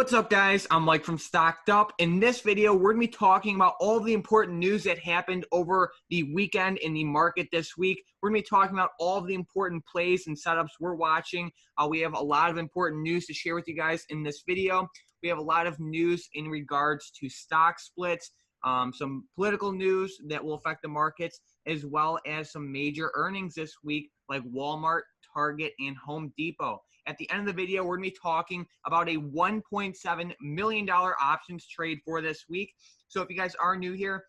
What's up, guys? I'm Mike from StockedUp. In this video, we're going to be talking about all the important news that happened over the weekend in the market this week. We're going to be talking about all of the important plays and setups we're watching. We have a lot of important news to share with you guys in this video. We have a lot of news in regards to stock splits, some political news that will affect the markets, as well as some major earnings this week like Walmart, Target, and Home Depot. At the end of the video, we're going to be talking about a $1.7 million options trade for this week. So if you guys are new here,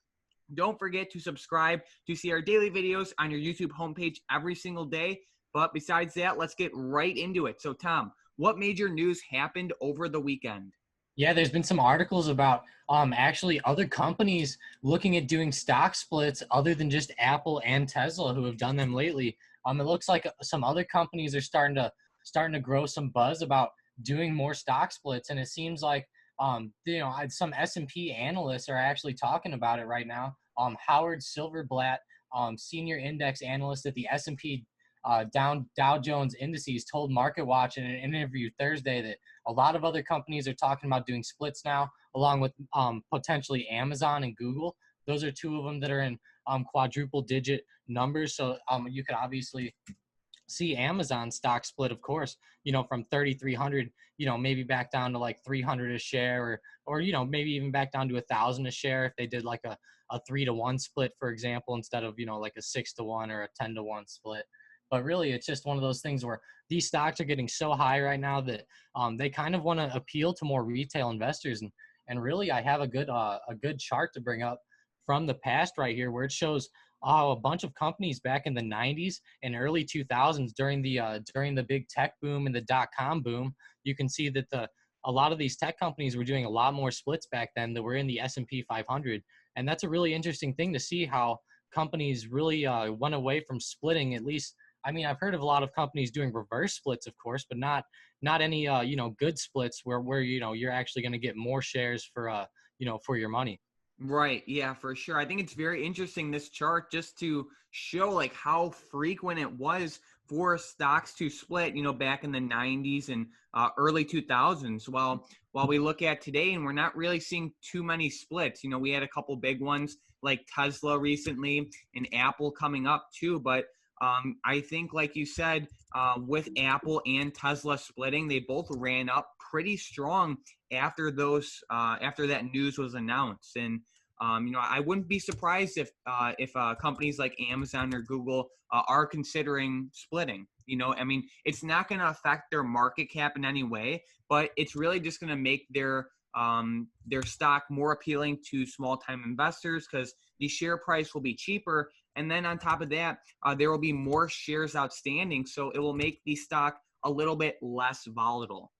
don't forget to subscribe to see our daily videos on your YouTube homepage every single day. But besides that, let's get right into it. So Tom, what major news happened over the weekend? Yeah, there's been some articles about actually other companies looking at doing stock splits other than just Apple and Tesla who have done them lately. It looks like some other companies are starting to grow some buzz about doing more stock splits, and it seems like some S&P analysts are actually talking about it right now. Howard Silverblatt, senior index analyst at the S&P Dow Jones Indices, told MarketWatch in an interview Thursday that a lot of other companies are talking about doing splits now, along with potentially Amazon and Google. Those are two of them that are in quadruple digit numbers. So you could obviously see Amazon stock split, of course, from 3,300, maybe back down to like 300 a share, or maybe even back down to 1,000 a share if they did like a 3-to-1 split, for example, instead of like a 6-to-1 or a 10-to-1 split. But really, it's just one of those things where these stocks are getting so high right now that they kind of want to appeal to more retail investors. And really, I have a good chart to bring up from the past right here, where it shows a bunch of companies back in the 90s and early 2000s during the big tech boom and the dot-com boom. You can see that a lot of these tech companies were doing a lot more splits back then that were in the S&P 500. And that's a really interesting thing to see how companies really went away from splitting. At least, I mean, I've heard of a lot of companies doing reverse splits, of course, but not any good splits where you're actually going to get more shares for your money. Right. Yeah, for sure. I think it's very interesting, this chart, just to show like how frequent it was for stocks to split, back in the 90s and early 2000s. While we look at today, and we're not really seeing too many splits. We had a couple big ones like Tesla recently and Apple coming up too. But I think, like you said, with Apple and Tesla splitting, they both ran up pretty strong after that news was announced. And I wouldn't be surprised if companies like Amazon or Google are considering splitting. I mean, it's not going to affect their market cap in any way, but it's really just going to make their stock more appealing to small-time investors because the share price will be cheaper. And then on top of that, there will be more shares outstanding. So it will make the stock a little bit less volatile.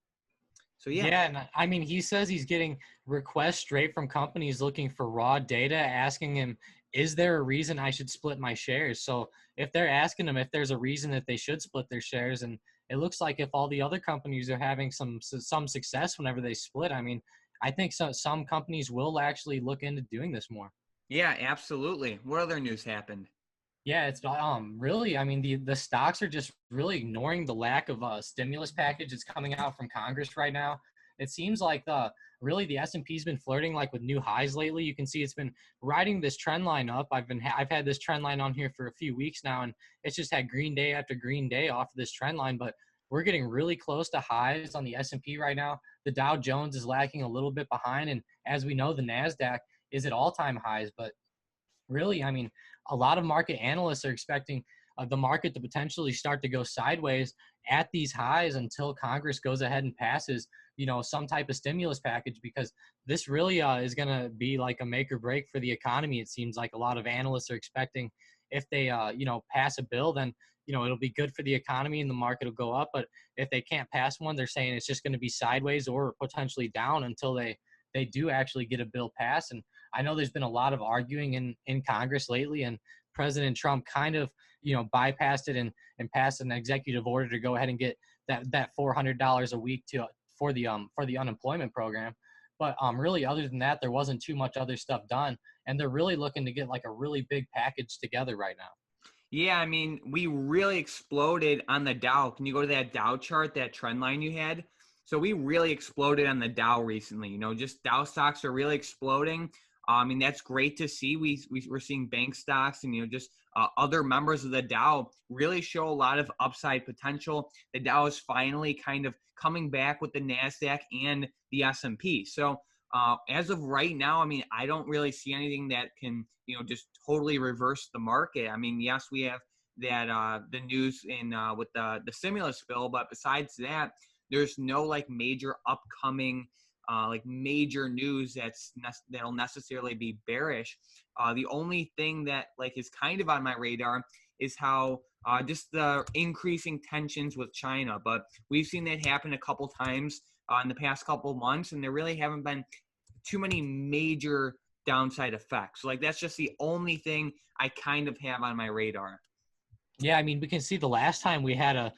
So, yeah. And I mean, he says he's getting requests straight from companies looking for raw data, asking him, is there a reason I should split my shares? So if they're asking him if there's a reason that they should split their shares, and it looks like if all the other companies are having some success whenever they split, I mean, I think some companies will actually look into doing this more. Yeah, absolutely. What other news happened? Yeah, it's really, I mean, the stocks are just really ignoring the lack of a stimulus package that's coming out from Congress right now. It seems like the S&P's been flirting like with new highs lately. You can see it's been riding this trend line up. I've had this trend line on here for a few weeks now, and it's just had green day after green day off of this trend line. But we're getting really close to highs on the S&P right now. The Dow Jones is lagging a little bit behind, and as we know, the Nasdaq is at all-time highs. But really, I mean, a lot of market analysts are expecting the market to potentially start to go sideways at these highs until Congress goes ahead and passes, some type of stimulus package, because this really is going to be like a make or break for the economy. It seems like a lot of analysts are expecting if they, pass a bill, then, it'll be good for the economy and the market will go up. But if they can't pass one, they're saying it's just going to be sideways or potentially down until they do actually get a bill passed. And I know there's been a lot of arguing in Congress lately, and President Trump kind of, bypassed it and passed an executive order to go ahead and get that $400 a week for the unemployment program. But really, other than that, there wasn't too much other stuff done, and they're really looking to get like a really big package together right now. Yeah, I mean, we really exploded on the Dow. Can you go to that Dow chart, that trend line you had? So we really exploded on the Dow recently. Just Dow stocks are really exploding. I mean, that's great to see. We're seeing bank stocks and, just other members of the Dow really show a lot of upside potential. The Dow is finally kind of coming back with the NASDAQ and the S&P. So as of right now, I mean, I don't really see anything that can, just totally reverse the market. I mean, yes, we have that the news in with the stimulus bill, but besides that, there's no like major upcoming like major news that'll necessarily be bearish. The only thing that like is kind of on my radar is how just the increasing tensions with China. But we've seen that happen a couple times in the past couple months, and there really haven't been too many major downside effects. So, like that's just the only thing I kind of have on my radar. Yeah, I mean, we can see the last time we had a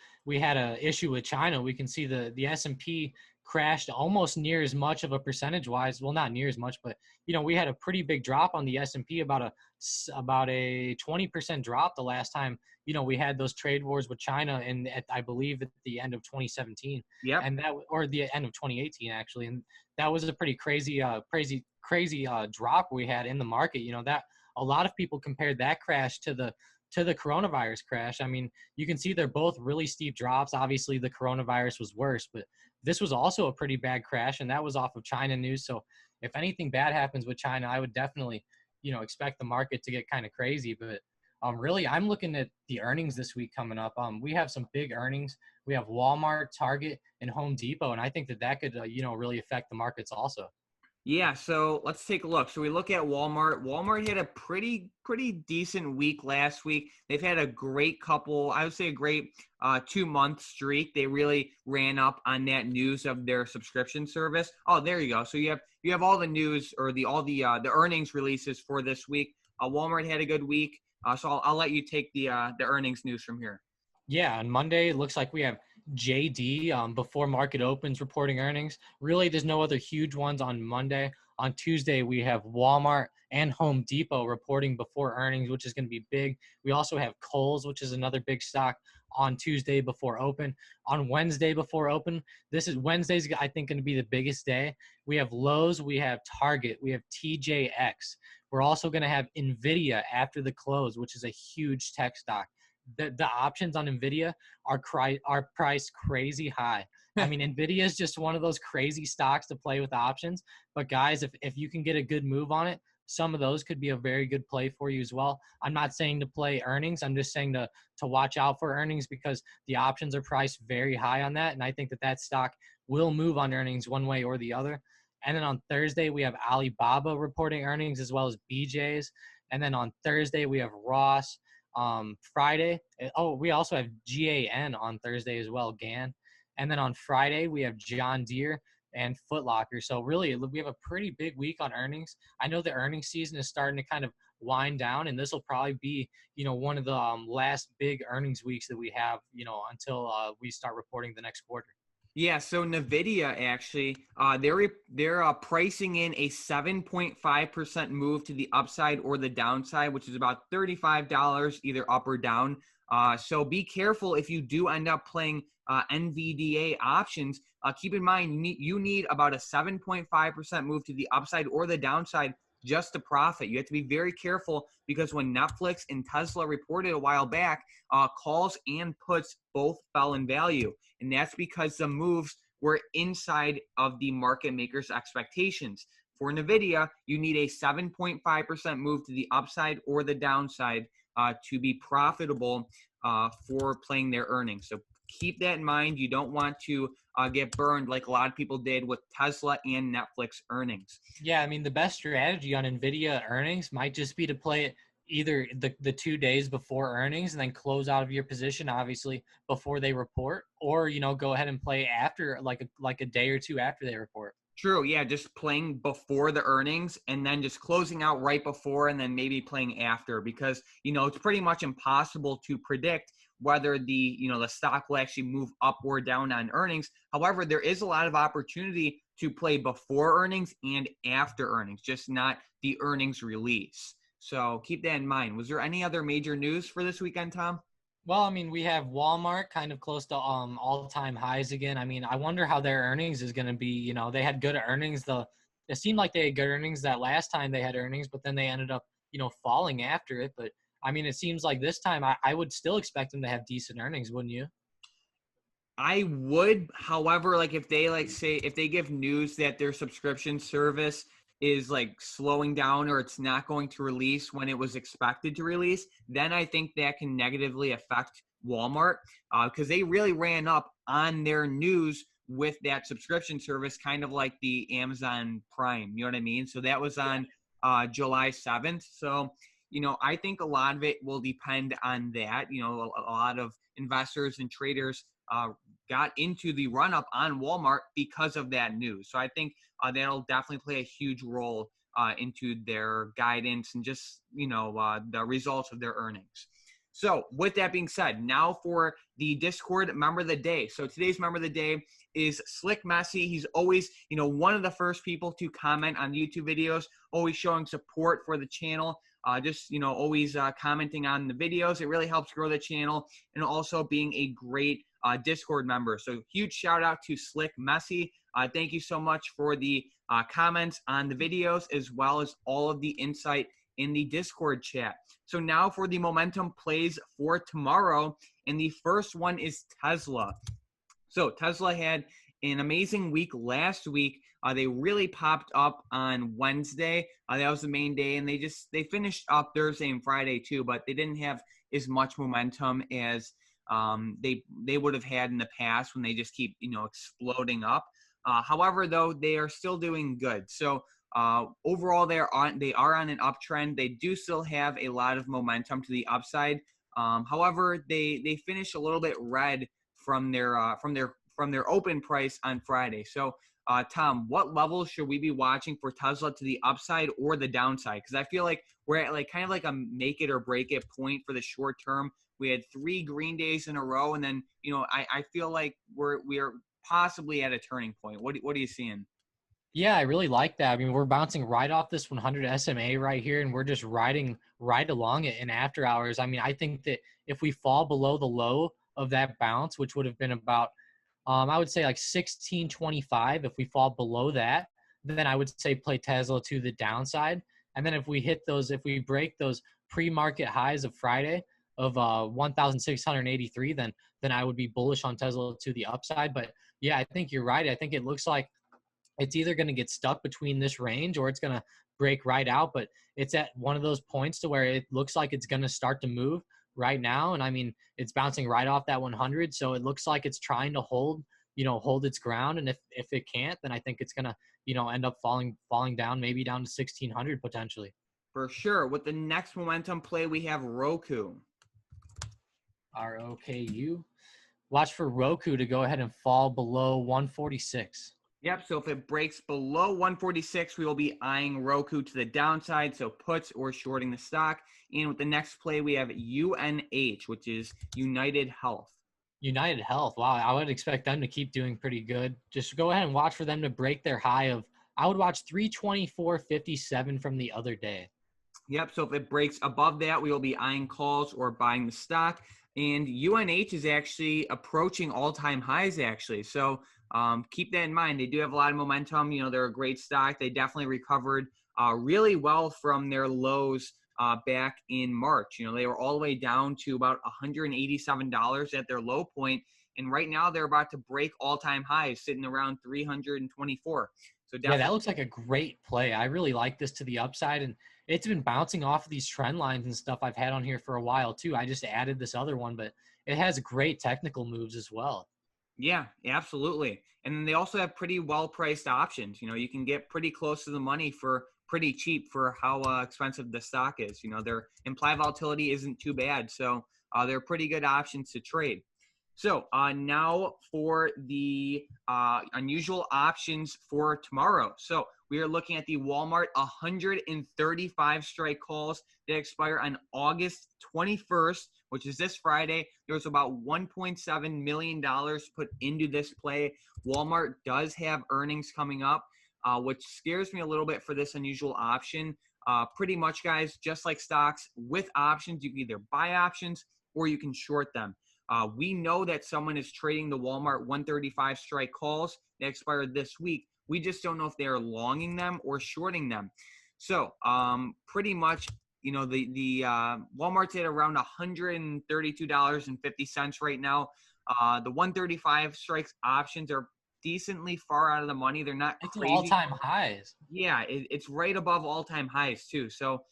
issue with China, we can see the S&P crashed almost near as much of a percentage wise. Well, not near as much, but we had a pretty big drop on the S&P, about a 20% drop the last time we had those trade wars with China, and I believe at the end of 2017, Yep. and or the end of 2018 actually, and that was a pretty crazy drop we had in the market. That a lot of people compared that crash to the coronavirus crash. I mean, you can see they're both really steep drops. Obviously, the coronavirus was worse, but this was also a pretty bad crash, and that was off of China news. So if anything bad happens with China, I would definitely, expect the market to get kind of crazy. But really, I'm looking at the earnings this week coming up. We have some big earnings. We have Walmart, Target, and Home Depot, and I think that could, really affect the markets also. Yeah, so let's take a look. So we look at Walmart. Walmart had a pretty decent week last week. They've had a great couple, I would say a great 2-month streak. They really ran up on that news of their subscription service. Oh, there you go. So you have all the news or the earnings releases for this week. Walmart had a good week. So I'll let you take the earnings news from here. Yeah, on Monday, it looks like we have JD before market opens reporting earnings. Really, there's no other huge ones on Monday. On Tuesday, we have Walmart and Home Depot reporting before earnings, which is going to be big. We also have Kohl's, which is another big stock, on Tuesday before open. On Wednesday before open, Wednesday's, I think, going to be the biggest day. We have Lowe's, we have Target, we have TJX. We're also going to have Nvidia after the close, which is a huge tech stock. The options on Nvidia are priced crazy high. I mean, Nvidia is just one of those crazy stocks to play with options. But guys, if you can get a good move on it, some of those could be a very good play for you as well. I'm not saying to play earnings. I'm just saying to watch out for earnings because the options are priced very high on that. And I think that stock will move on earnings one way or the other. And then on Thursday, we have Alibaba reporting earnings as well as BJ's. And then on Thursday, we have Ross. Friday, we also have GAN on Thursday as well, GAN. And then on Friday, we have John Deere and Foot Locker. So really, we have a pretty big week on earnings. I know the earnings season is starting to kind of wind down, and this will probably be, one of the last big earnings weeks that we have, until we start reporting the next quarter. Yeah, so Nvidia actually, they're pricing in a 7.5% move to the upside or the downside, which is about $35 either up or down. So be careful if you do end up playing NVDA options. Keep in mind you need about a 7.5% move to the upside or the downside just to profit. You have to be very careful because when Netflix and Tesla reported a while back, calls and puts both fell in value. And that's because the moves were inside of the market maker's expectations. For Nvidia, you need a 7.5% move to the upside or the downside to be profitable for playing their earnings. So keep that in mind. You don't want to get burned like a lot of people did with Tesla and Netflix earnings. Yeah, I mean, the best strategy on Nvidia earnings might just be to play it either the 2 days before earnings and then close out of your position, obviously, before they report, or, go ahead and play after, like a day or two after they report. True. Yeah. Just playing before the earnings and then just closing out right before and then maybe playing after because, it's pretty much impossible to predict whether the stock will actually move up or down on earnings. However, there is a lot of opportunity to play before earnings and after earnings, just not the earnings release. So keep that in mind. Was there any other major news for this weekend, Tom? Well, I mean, we have Walmart kind of close to all-time highs again. I mean, I wonder how their earnings is going to be. You know, they had good earnings. It seemed like they had good earnings that last time they had earnings, but then they ended up, falling after it. But I mean, it seems like this time I would still expect them to have decent earnings, wouldn't you? I would, however, like if they say if they give news that their subscription service is like slowing down or it's not going to release when it was expected to release, then I think that can negatively affect Walmart because they really ran up on their news with that subscription service, kind of like the Amazon Prime. You know what I mean? So that was on July 7th. So I think a lot of it will depend on that. A lot of investors and traders got into the run up on Walmart because of that news. So I think that'll definitely play a huge role into their guidance and just, the results of their earnings. So with that being said, now for the Discord member of the day. So today's member of the day is Slick Messi. He's always, one of the first people to comment on YouTube videos, always showing support for the channel. Always commenting on the videos. It really helps grow the channel, and also being a great Discord member. So huge shout out to Slick Messi. Thank you so much for the comments on the videos, as well as all of the insight in the Discord chat. So now for the momentum plays for tomorrow. And the first one is Tesla. So Tesla had an amazing week last week. They really popped up on Wednesday. That was the main day, and they finished up Thursday and Friday too, but they didn't have as much momentum as they would have had in the past when they just keep exploding up. However, though, they are still doing good. So overall, they are on an uptrend. They do still have a lot of momentum to the upside. However, they finished a little bit red from their open price on Friday. So, Tom, what levels should we be watching for Tesla to the upside or the downside? Because I feel like we're at like kind of like a make it or break it point for the short term. We had 3 green days in a row, and then I feel like we're possibly at a turning point. What are you seeing? Yeah, I really like that. I mean, we're bouncing right off this 100 SMA right here, and we're just riding right along it in after hours. I mean, I think that if we fall below the low of that bounce, which would have been about, I would say like 1625, if we fall below that, then I would say play Tesla to the downside. And then if we break those pre-market highs of Friday of 1,683, then I would be bullish on Tesla to the upside. But yeah, I think you're right. I think it looks like it's either going to get stuck between this range or it's going to break right out, but it's at one of those points to where it looks like it's going to start to move right now. And I mean, it's bouncing right off that 100. So it looks like it's trying to hold its ground. And if it can't, then I think it's going to, end up falling down, maybe down to 1600 potentially. For sure. With the next momentum play, we have Roku. ROKU. Watch for Roku to go ahead and fall below 146. Yep, so if it breaks below 146, we will be eyeing Roku to the downside, so puts or shorting the stock. And with the next play, we have UNH, which is United Health. United Health. Wow, I would expect them to keep doing pretty good. Just go ahead and watch for them to break their high of, I would watch 324.57 from the other day. Yep, so if it breaks above that, we will be eyeing calls or buying the stock. And UNH is actually approaching all-time highs, actually. So keep that in mind. They do have a lot of momentum. They're a great stock. They definitely recovered really well from their lows back in March. They were all the way down to about $187 at their low point. And right now they're about to break all-time highs, sitting around 324. So yeah, that looks like a great play. I really like this to the upside, and it's been bouncing off of these trend lines and stuff I've had on here for a while too. I just added this other one, but it has great technical moves as well. Yeah, absolutely. And then they also have pretty well-priced options. You can get pretty close to the money for pretty cheap for how expensive the stock is. Their implied volatility isn't too bad. So they're pretty good options to trade. So now for the unusual options for tomorrow. So we are looking at the Walmart 135 strike calls that expire on August 21st, which is this Friday. There was about $1.7 million put into this play. Walmart does have earnings coming up, which scares me a little bit for this unusual option. Pretty much, guys, just like stocks with options, you can either buy options or you can short them. We know that someone is trading the Walmart 135 strike calls that expired this week. We just don't know if they are longing them or shorting them. So pretty much, the Walmart's at around $132.50 right now. The 135 strikes options are decently far out of the money. They're not It's crazy. all-time highs. Yeah, it's right above all-time highs too. So,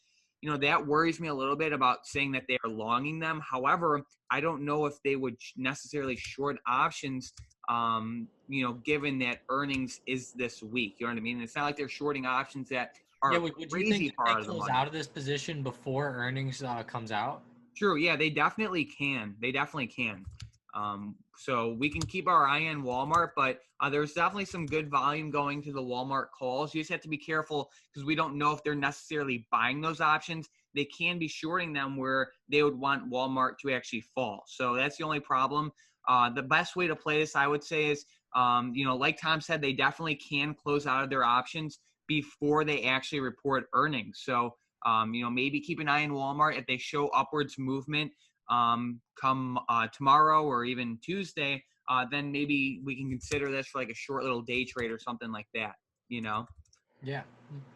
that worries me a little bit about saying that they are longing them. However, I don't know if they would necessarily short options, given that earnings is this week. You know what I mean? It's not like they're shorting options that Yeah, are would you think crazy that far they out of the close money. out of this position before earnings comes out? True. Yeah, they definitely can. So we can keep our eye on Walmart, but there's definitely some good volume going to the Walmart calls. You just have to be careful because we don't know if they're necessarily buying those options. They can be shorting them where they would want Walmart to actually fall. So that's the only problem. The best way to play this, I would say, is, like Tom said, they definitely can close out of their options before they actually report earnings. So, maybe keep an eye on Walmart. If they show upwards movement come tomorrow or even Tuesday, then maybe we can consider this for like a short little day trade or something like that, Yeah.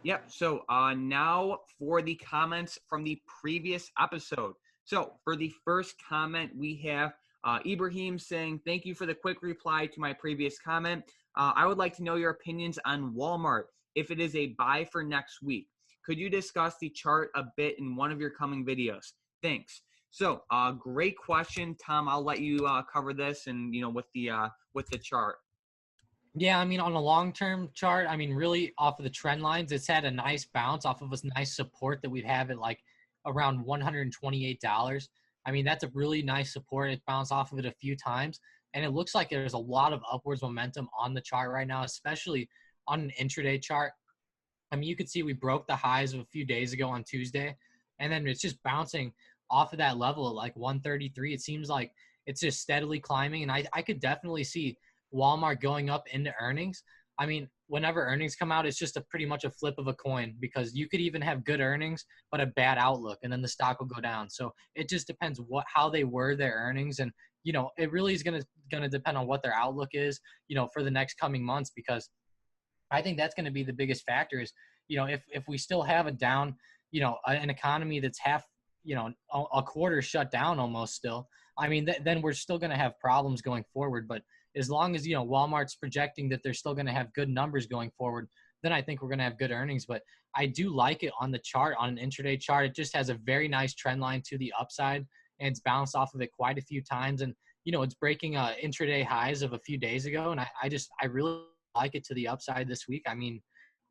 Yep. So now for the comments from the previous episode. So for the first comment, we have Ibrahim saying, "Thank you for the quick reply to my previous comment. I would like to know your opinions on Walmart if it is a buy for next week. Could you discuss the chart a bit in one of your coming videos? Thanks." So great question, Tom. I'll let you cover this and, with the chart. Yeah, I mean, on a long-term chart, I mean, really off of the trend lines, it's had a nice bounce off of a nice support that we've had at like around $128. I mean, that's a really nice support. It bounced off of it a few times, and it looks like there's a lot of upwards momentum on the chart right now, especially on an intraday chart. I mean, you could see we broke the highs of a few days ago on Tuesday, and then it's just bouncing off of that level at like 133. It seems like it's just steadily climbing, and I could definitely see Walmart going up into earnings. I mean, whenever earnings come out, it's just pretty much a flip of a coin because you could even have good earnings but a bad outlook, and then the stock will go down. So it just depends how they word their earnings, and it really is gonna depend on what their outlook is, for the next coming months, because I think that's going to be the biggest factor is, if we still have a down, an economy that's half, a quarter shut down almost still, I mean, then we're still going to have problems going forward. But as long as, Walmart's projecting that they're still going to have good numbers going forward, then I think we're going to have good earnings. But I do like it on the chart, on an intraday chart. It just has a very nice trend line to the upside, and it's bounced off of it quite a few times. And, it's breaking intraday highs of a few days ago. And I really like it to the upside this week. I mean,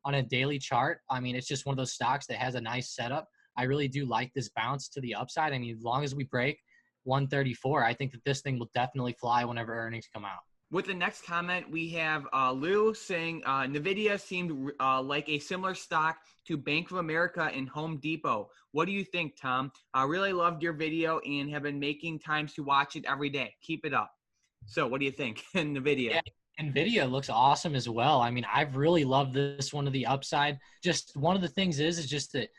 on a daily chart, I mean, it's just one of those stocks that has a nice setup. I really do like this bounce to the upside. I mean, as long as we break 134, I think that this thing will definitely fly whenever earnings come out. With the next comment, we have Lou saying Nvidia seemed like a similar stock to Bank of America and Home Depot. What do you think, Tom? I really loved your video and have been making times to watch it every day. Keep it up. So what do you think, Nvidia? Yeah, Nvidia looks awesome as well. I mean, I've really loved this one to the upside. Just one of the things is just that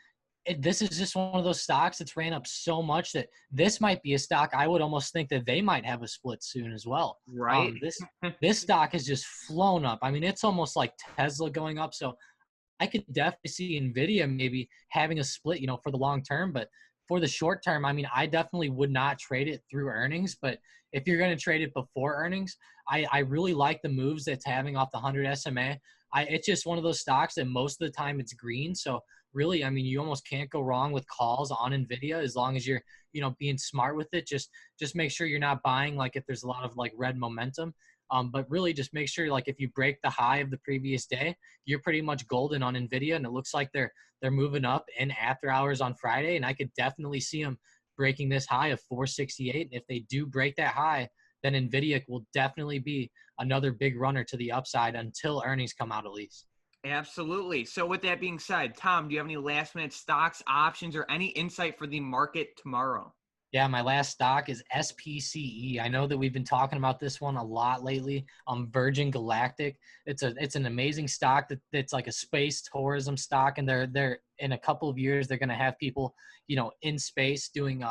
this is just one of those stocks that's ran up so much that this might be a stock I would almost think that they might have a split soon as well. Right. This stock has just flown up. I mean, it's almost like Tesla going up. So I could definitely see Nvidia maybe having a split, for the long term. But for the short term, I mean, I definitely would not trade it through earnings. But if you're going to trade it before earnings, I really like the moves that's having off the 100 SMA. It's just one of those stocks that most of the time it's green. So really, I mean, you almost can't go wrong with calls on Nvidia as long as you're, being smart with it. Just make sure you're not buying like if there's a lot of like red momentum. But really just make sure like if you break the high of the previous day, you're pretty much golden on Nvidia, and it looks like they're moving up in after hours on Friday, and I could definitely see them breaking this high of 468. And if they do break that high, then Nvidia will definitely be another big runner to the upside until earnings come out at least. Absolutely. So with that being said, Tom, do you have any last minute stocks, options, or any insight for the market tomorrow? Yeah, my last stock is SPCE. I know that we've been talking about this one a lot lately. Virgin Galactic. It's an amazing stock that's like a space tourism stock, and they're in a couple of years they're going to have people, in space doing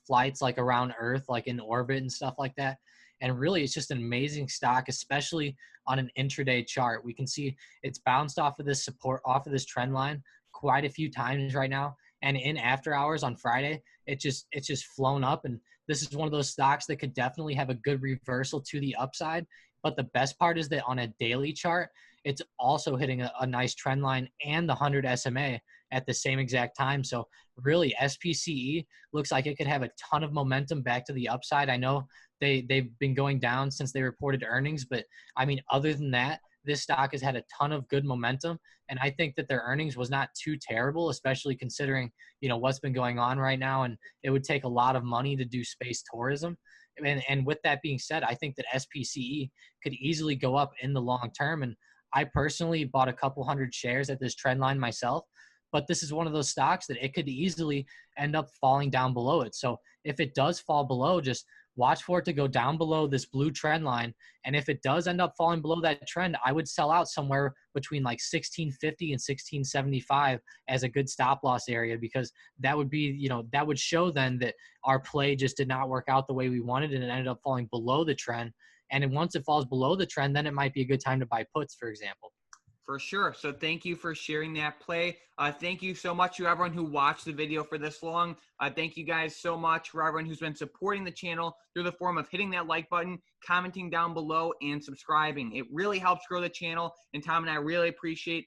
flights like around Earth, like in orbit and stuff like that. And really, it's just an amazing stock, especially on an intraday chart. We can see it's bounced off of this support, off of this trend line quite a few times right now. And in after hours on Friday, it's just flown up. And this is one of those stocks that could definitely have a good reversal to the upside. But the best part is that on a daily chart, it's also hitting a nice trend line and the 100 SMA at the same exact time. So really, SPCE looks like it could have a ton of momentum back to the upside. I know they've been going down since they reported earnings, but I mean, other than that, this stock has had a ton of good momentum. And I think that their earnings was not too terrible, especially considering, what's been going on right now. And it would take a lot of money to do space tourism. And with that being said, I think that SPCE could easily go up in the long term. And I personally bought a couple hundred shares at this trend line myself, but this is one of those stocks that it could easily end up falling down below it. So if it does fall below, just watch for it to go down below this blue trend line. And if it does end up falling below that trend, I would sell out somewhere between like 1650 and 1675 as a good stop loss area, because that would be, that would show then that our play just did not work out the way we wanted and it ended up falling below the trend. And then once it falls below the trend, then it might be a good time to buy puts, for example. For sure. So thank you for sharing that play. Thank you so much to everyone who watched the video for this long. Thank you guys so much for everyone who's been supporting the channel through the form of hitting that like button, commenting down below, and subscribing. It really helps grow the channel. And Tom and I really appreciate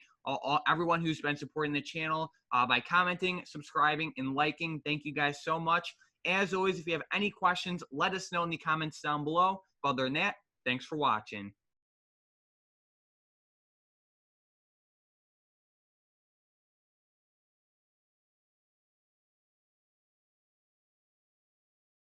everyone who's been supporting the channel by commenting, subscribing, and liking. Thank you guys so much. As always, if you have any questions, let us know in the comments down below. Other than that, thanks for watching.